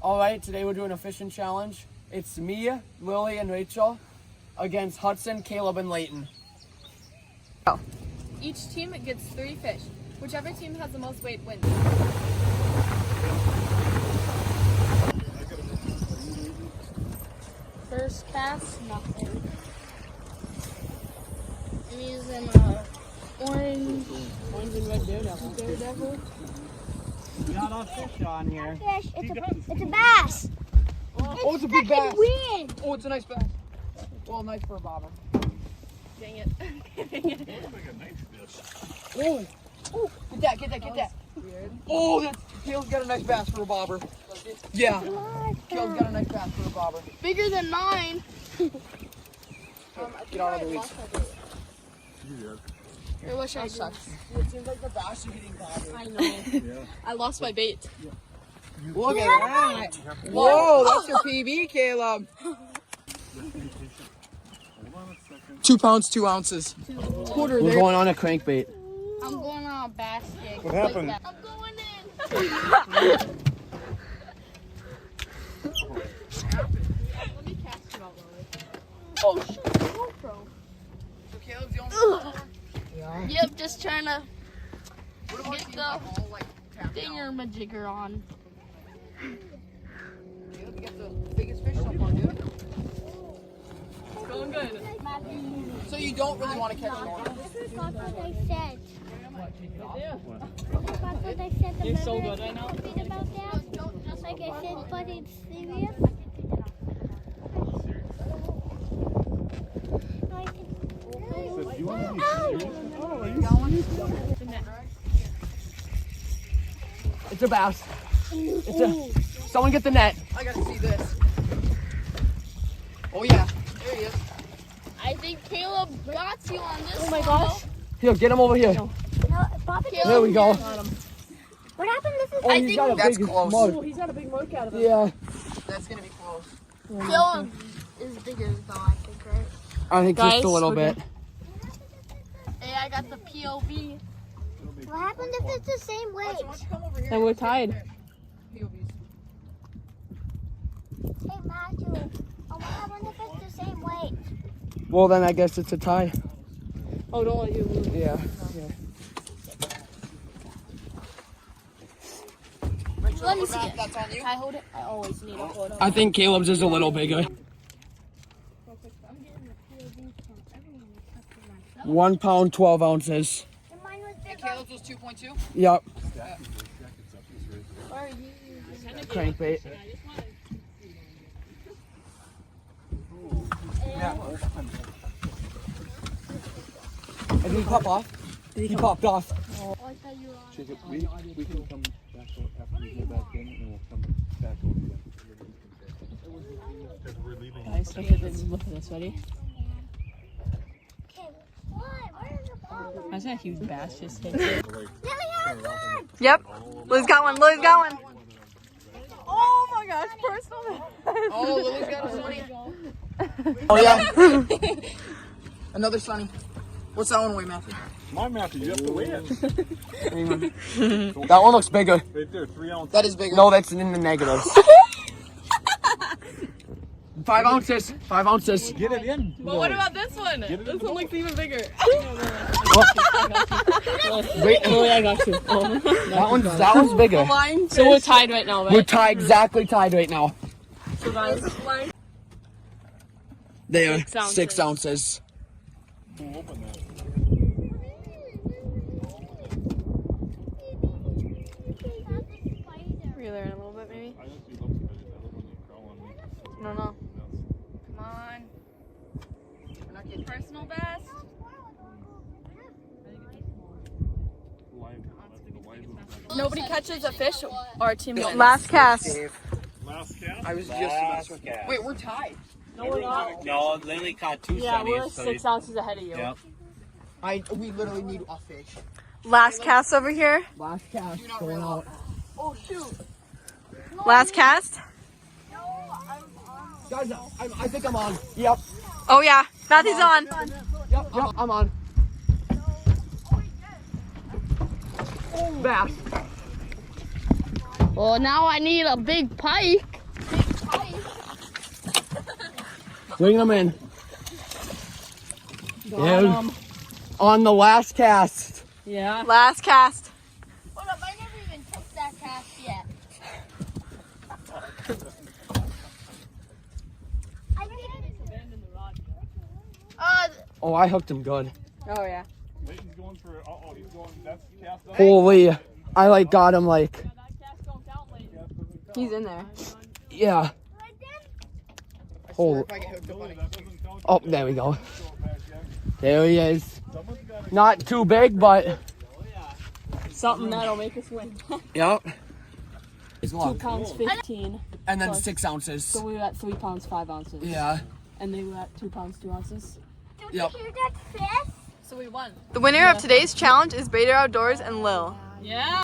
All right, today we're doing a fishing challenge. It's me, Lily, and Rachel against Hudson, Caleb, and Layton. Each team gets 3 fish. Whichever team has the most weight wins. First cast, nothing. I'm using orange and red daredevil. We got our fish on here. Fish. It's a bass. Oh, it's a big bass. Win. Oh, it's a nice bass. Well, nice for a bobber. Dang it. Oh, get that. Oh, Caleb's got a nice bass for a bobber. Yeah, Caleb's got a nice bass for a bobber. Bigger than mine. Get out of the weeds. I wish I did. It seems like the bass are getting bobbered. I know. I lost my bait. Look at that. Whoa, that's your PB, Caleb. 2 pounds, 2 ounces. We're going on a crankbait. I'm going on a bass stick. What happened? I'm going in. Let me cast it out, Lily. Oh, GoPro. so Caleb's the only one. Yeah. Yep, just trying to What about get teams the all like tapped out? dinger-majigger on. Caleb gets the biggest fish so far, dude. It's going good. So you don't really want to catch an order. This is not what they said. That's what they said. You're so good right now. About that. Like I said, but it's serious. You want to be serious? Oh, are you It's a bass. Someone get the net. I gotta see this. Oh yeah, there he is. I think Caleb got you on this one. Oh my gosh. Here, get him over here. No, Papa, There we go. what happened? This is. Oh, he's got a that's big Oh, mug. he's got a big mark out of it. Yeah, that's gonna be close. Caleb is bigger though, I think, right? I think Guys, just a little we're bit. Hey, I got the POV. What happened if it's the same weight? Come over here. Then we're tied. Hey, Matthew. What happened if it's the same weight? Well, then I guess it's a tie. Oh, don't let you move. Yeah. Let me see it. That's on you. Can I hold it? I always need a photo. I think Caleb's is a little bigger. 1 pound, 12 ounces. And mine was bigger. Caleb's was 2.2? Yep. Where are you? Crankbait. Yeah. Did he pop off? He popped off. Oh, I thought you were on. Jacob, we can come back after we go back in and we'll come back over. Guys, look at this. Ready? Okay, what? Where is the ball? That's a huge bass just hit it. Lily has one! Yep. Lily's got one. Lily's got one. Oh my gosh, personal. Oh, Lily's got a sunny. Oh, yeah. Another sunny. What's that one weigh, Matthew? My Matthew, you have to weigh it. That one looks bigger. Right there, 3 ounces. That is bigger. No, that's in the negatives. 5 ounces. 5 ounces. Get it in. But what about this one? it This one looks even bigger. Wait, Lily, I got you. that one's bigger. So we're tied right now, right? We're tied, exactly tied right now. So guys, There, 6 ounces. 6 ounces. We'll open that. Reel her in a little bit, maybe. I just see looks better. That one when they crawl on me. No. Come on. We're not getting Personal best. Nobody catches a fish, our team wins. Last cast. Last cast? I was just about to. Wait, we're tied. No, we're not. No, Lily caught 2 Yeah, we're sunnies. So 6 ounces ahead of you. Yep. We literally need a fish. Last cast over here. Last cast going out. Oh shoot. Last cast. Guys, I think I'm on. Yep. Oh yeah. Matthew's on. Yep, I'm on. Bass. Well, now I need a big pike. Bring them in. Dude, on the last cast. Yeah. Last cast. Hold up, I never even took that cast yet. I didn't. Oh, I hooked him good. Oh yeah. Leighton's going for, he's going, that's cast off. Holy, I like got him like, He's in there. yeah. Holy, oh, there we go. There he is. Not too big, but Something that'll make us win. yep. It's 2 long. pounds 15. And then 6 ounces. So we were at 3 pounds 5 ounces. Yeah. And they were at 2 pounds 2 ounces. Don't Yep. you hear that fist? So we won. The winner of today's challenge is Bader Outdoors and Lil. Yeah.